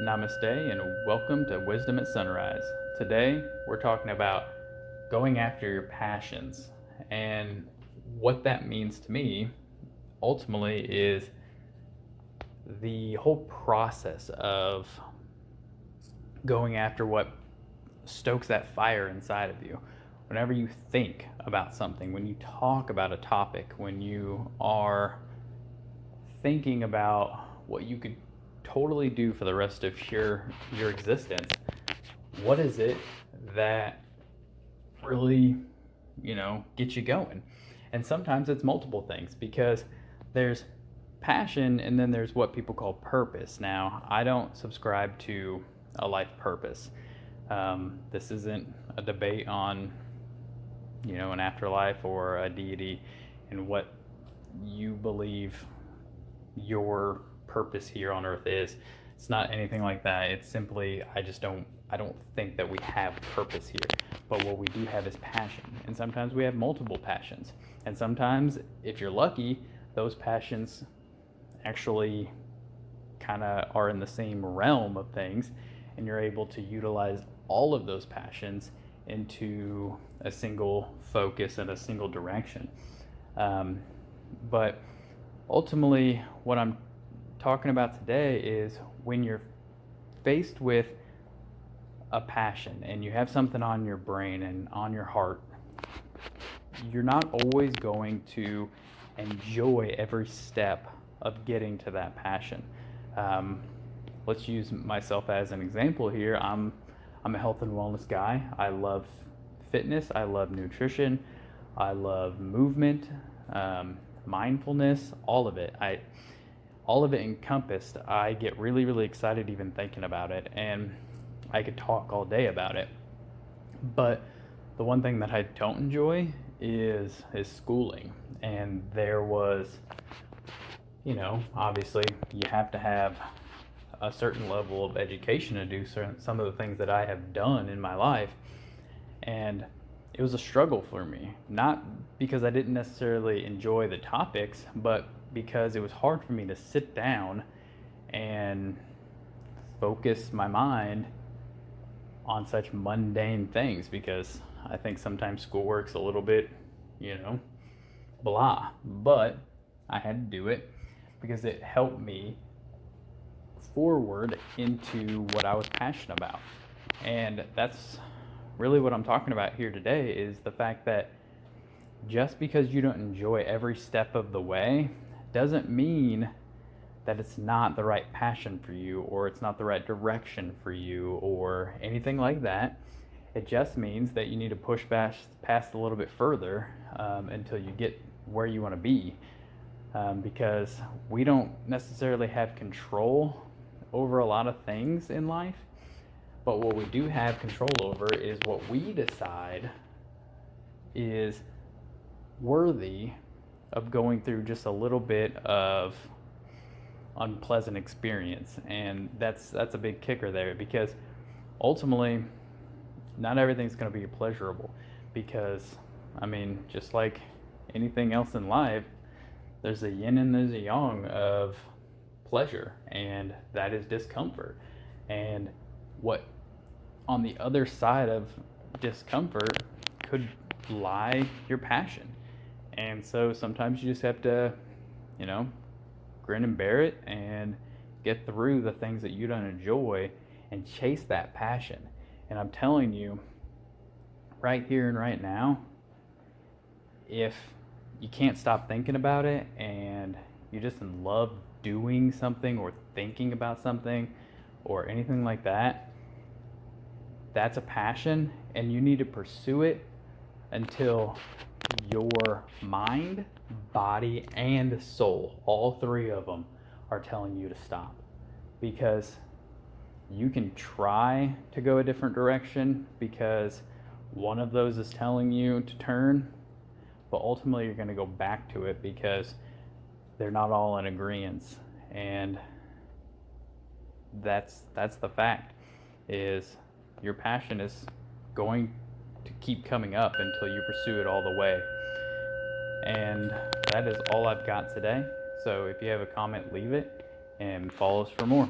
Namaste and welcome to Wisdom at Sunrise. Today we're talking about going after your passions, and what that means to me ultimately is the whole process of going after what stokes that fire inside of you. Whenever you think about something, when you talk about a topic, when you are thinking about what you could totally do for the rest of your existence, what is it that really, gets you going? And sometimes it's multiple things, because there's passion and then there's what people call purpose. Now, I don't subscribe to a life purpose. This isn't a debate on, an afterlife or a deity and what you believe your purpose here on earth is. It's not anything like that. It's simply, I don't think that we have purpose here. But what we do have is passion. And sometimes we have multiple passions. And sometimes, if you're lucky, those passions actually kind of are in the same realm of things, and you're able to utilize all of those passions into a single focus and a single direction. But ultimately, what I'm talking about today is when you're faced with a passion and you have something on your brain and on your heart, you're not always going to enjoy every step of getting to that passion. Let's use myself as an example here. I'm a health and wellness guy. I love fitness. I love nutrition. I love movement, mindfulness, all of it. All of it encompassed. I get really, really excited even thinking about it, and I could talk all day about it. But the one thing that I don't enjoy is schooling. And there was, obviously you have to have a certain level of education to do some of the things that I have done in my life. And it was a struggle for me, not because I didn't necessarily enjoy the topics, but because it was hard for me to sit down and focus my mind on such mundane things, because I think sometimes schoolwork's a little bit, blah. But I had to do it because it helped me forward into what I was passionate about. And that's really what I'm talking about here today, is the fact that just because you don't enjoy every step of the way doesn't mean that it's not the right passion for you, or it's not the right direction for you, or anything like that. It just means that you need to push past a little bit further until you get where you want to be, because we don't necessarily have control over a lot of things in life. But what we do have control over is what we decide is worthy of going through just a little bit of unpleasant experience. And that's a big kicker there, because ultimately not everything's going to be pleasurable, because just like anything else in life, there's a yin and there's a yang of pleasure, and that is discomfort. And what on the other side of discomfort could lie your passion. And so sometimes you just have to, grin and bear it and get through the things that you don't enjoy and chase that passion. And I'm telling you, right here and right now, if you can't stop thinking about it and you just love doing something or thinking about something or anything like that, that's a passion, and you need to pursue it until your mind, body, and soul, all three of them, are telling you to stop. Because you can try to go a different direction because one of those is telling you to turn, but ultimately you're going to go back to it because they're not all in agreement. And that's the fact, is your passion is going to keep coming up until you pursue it all the way. And that is all I've got today. So if you have a comment, leave it, and follow us for more.